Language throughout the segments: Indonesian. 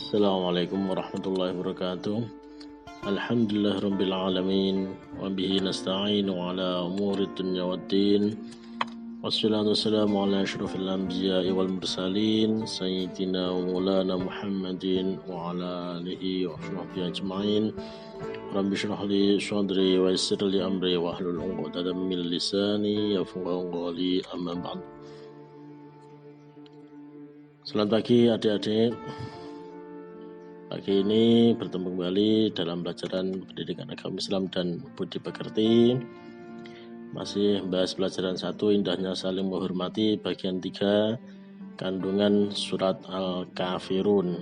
Assalamualaikum warahmatullahi wabarakatuh. Alhamdulillah rabbil alamin wa bihi nasta'inu ala umuri dunya waddin. Wassalatu wassalamu ala asyrafil anbiya'i wal mursalin sayyidina wa maulana Muhammadin wa ala alihi wa sahbihi ajma'in. Rabbi shrah li sadri wa yassir li amri wa hlul 'uqdatam min lisani yafqahu qawli, amma ba'd. Selamat pagi adik-adik. Pagi ini bertemu kembali dalam pelajaran pendidikan agama Islam dan budi pekerti. Masih bahas pelajaran 1, indahnya saling menghormati, bagian 3, kandungan surat Al-Kafirun.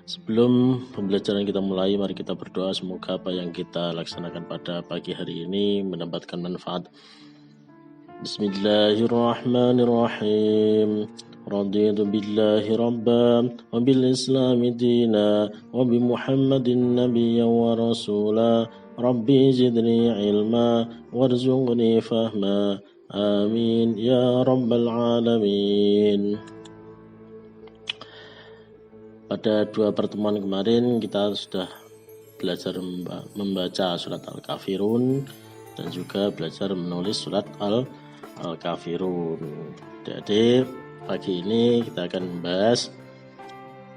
Sebelum pembelajaran kita mulai, mari kita berdoa semoga apa yang kita laksanakan pada pagi hari ini mendapatkan manfaat. Bismillahirrahmanirrahim. Raditu billahi rabban wa bil islami dina wa bi muhammadin nabiyyan wa rasula. Rabbi zidni ilma warzuqni fahma. Amin ya rabbal alamin. Pada 2 pertemuan kemarin kita sudah belajar membaca surat Al-Kafirun dan juga belajar menulis surat Al-Kafirun. Jadi pagi ini kita akan membahas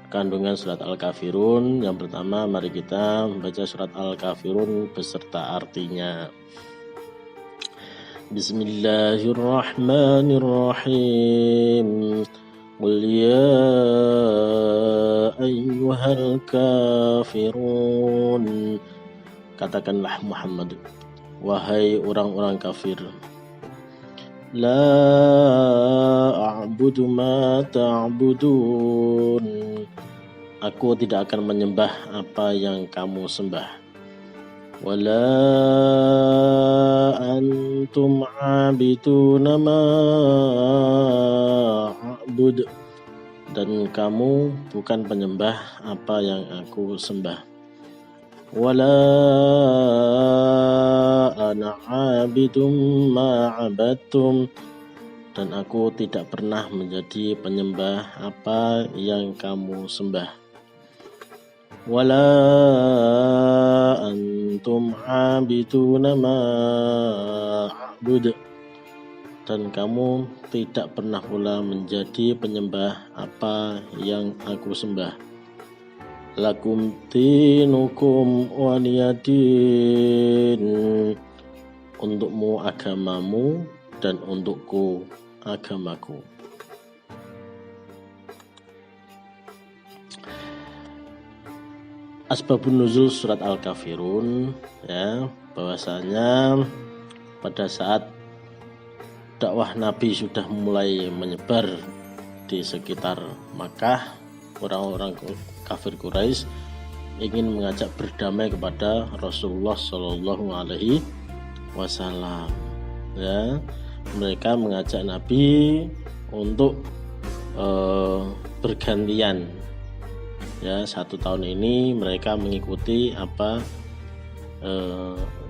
kandungan surat Al-Kafirun. Yang pertama, mari kita membaca surat Al-Kafirun beserta artinya. Bismillahirrahmanirrahim. Qul ya ayyuhal kafirun. Katakanlah Muhammad, wahai orang-orang kafir. La a'budu ma ta'budun. Aku tidak akan menyembah apa yang kamu sembah. Wala antum 'abiduna ma a'bud. Dan kamu bukan penyembah apa yang aku sembah. Wala ana 'abidum ma 'abadtum. Dan aku tidak pernah menjadi penyembah apa yang kamu sembah. Wala antum 'abiduna ma a'bud. Dan kamu tidak pernah pula menjadi penyembah apa yang aku sembah. Lakum dinukum waliyadin. Untukmu agamamu dan untukku agamaku. Asbabun nuzul surat Al-Kafirun, ya, bahwasanya pada saat dakwah Nabi sudah mulai menyebar di sekitar Makkah, orang-orang kafir Quraisy ingin mengajak berdamai kepada Rasulullah Shallallahu Alaihi Wasallam. Ya, mereka mengajak Nabi untuk bergantian. Ya, 1 tahun ini mereka mengikuti apa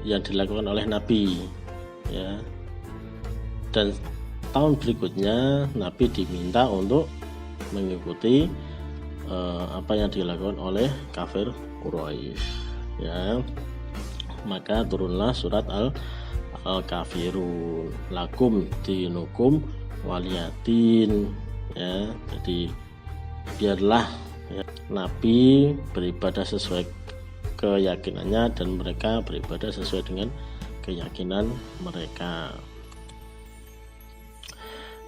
yang dilakukan oleh Nabi. Ya, dan tahun berikutnya Nabi diminta untuk mengikuti apa yang dilakukan oleh kafir Quraisy. Ya, maka turunlah surat Al-Kafirun. Lakum dinukum waliyadin. Ya, jadi biarlah ya, Nabi beribadah sesuai keyakinannya dan mereka beribadah sesuai dengan keyakinan mereka.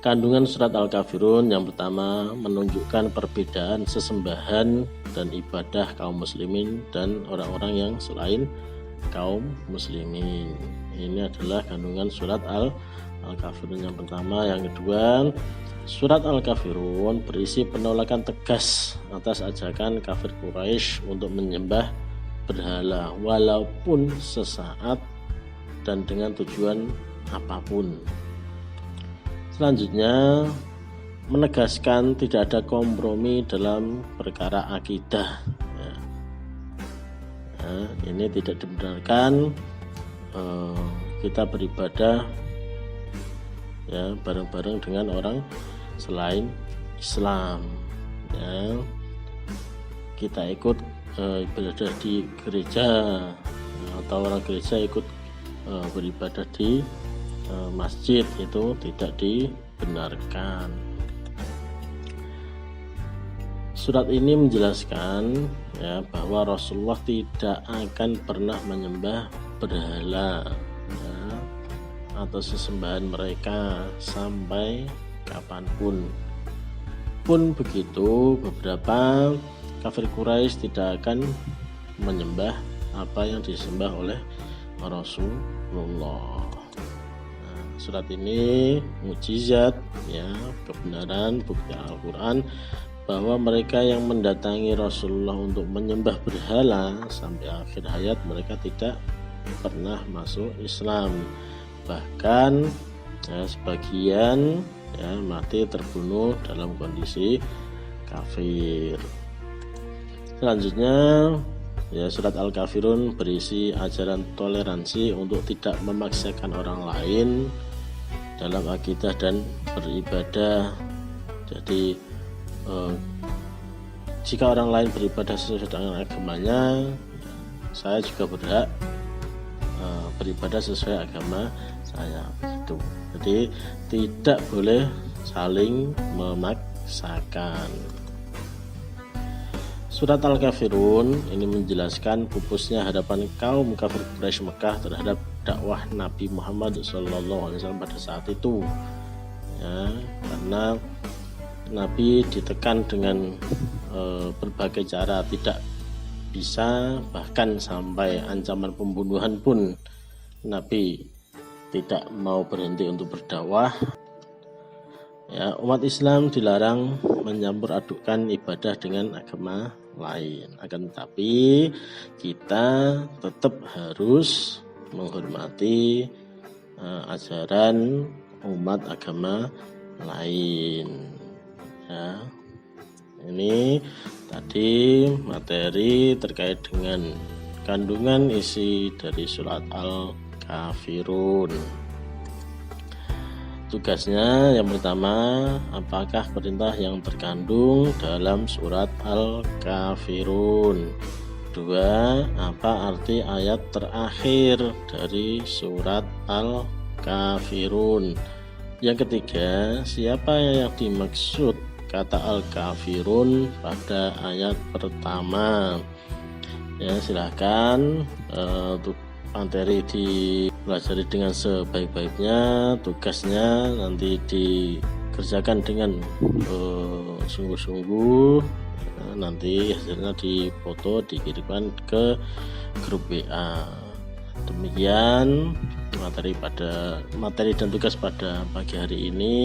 Kandungan surat Al-Kafirun yang pertama menunjukkan perbedaan sesembahan dan ibadah kaum muslimin dan orang-orang yang selain kaum muslimin. Ini adalah kandungan surat Al-Kafirun yang pertama. Yang kedua, surat Al-Kafirun berisi penolakan tegas atas ajakan kafir Quraisy untuk menyembah berhala walaupun sesaat dan dengan tujuan apapun. Selanjutnya, menegaskan tidak ada kompromi dalam perkara akidah. Ya, ini tidak dibenarkan kita beribadah ya bareng-bareng dengan orang selain Islam. Ya, kita ikut beribadah di gereja, atau orang gereja ikut beribadah di masjid, itu tidak dibenarkan. Surat ini menjelaskan ya bahwa Rasulullah tidak akan pernah menyembah berhala ya, atau sesembahan mereka sampai kapanpun. Pun begitu, beberapa kafir Quraisy tidak akan menyembah apa yang disembah oleh Rasulullah. Nah, surat ini mukjizat ya, kebenaran bukti Al-Quran bahwa mereka yang mendatangi Rasulullah untuk menyembah berhala sampai akhir hayat mereka tidak pernah masuk Islam. Bahkan ya, sebagian ya, mati terbunuh dalam kondisi kafir. Selanjutnya ya, surat Al-Kafirun berisi ajaran toleransi untuk tidak memaksakan orang lain dalam akidah dan beribadah. Jadi jika orang lain beribadah sesuai dengan agamanya, saya juga berhak beribadah sesuai agama saya, begitu. Jadi tidak boleh saling memaksakan. Surat Al-Kafirun ini menjelaskan pupusnya hadapan kaum kafir Quraisy Mekah terhadap dakwah Nabi Muhammad SAW pada saat itu ya, karena Nabi ditekan dengan berbagai cara, tidak bisa, bahkan sampai ancaman pembunuhan pun Nabi tidak mau berhenti untuk berdakwah. Ya, umat Islam dilarang mencampur adukkan ibadah dengan agama lain. Akan tetapi kita tetap harus menghormati ajaran umat agama lain. Ya, ini tadi materi terkait dengan kandungan isi dari surat Al-Kafirun. Tugasnya yang pertama, apakah perintah yang terkandung dalam surat Al-Kafirun? Dua, apa arti ayat terakhir dari surat Al-Kafirun? Yang ketiga, siapa yang dimaksud kata Al-Kafirun pada ayat pertama? Ya, silahkan untuk materi dipelajari dengan sebaik-baiknya. Tugasnya nanti dikerjakan dengan sungguh-sungguh. Nanti hasilnya difoto, dikirimkan ke grup WA. Demikian materi dan tugas pada pagi hari ini.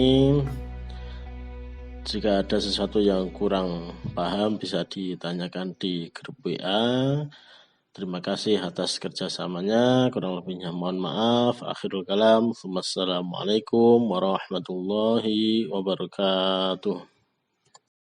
Jika ada sesuatu yang kurang paham bisa ditanyakan di grup WA. Terima kasih atas kerjasamanya, kurang lebihnya mohon maaf. Akhirul kalam, wassalamualaikum warahmatullahi wabarakatuh.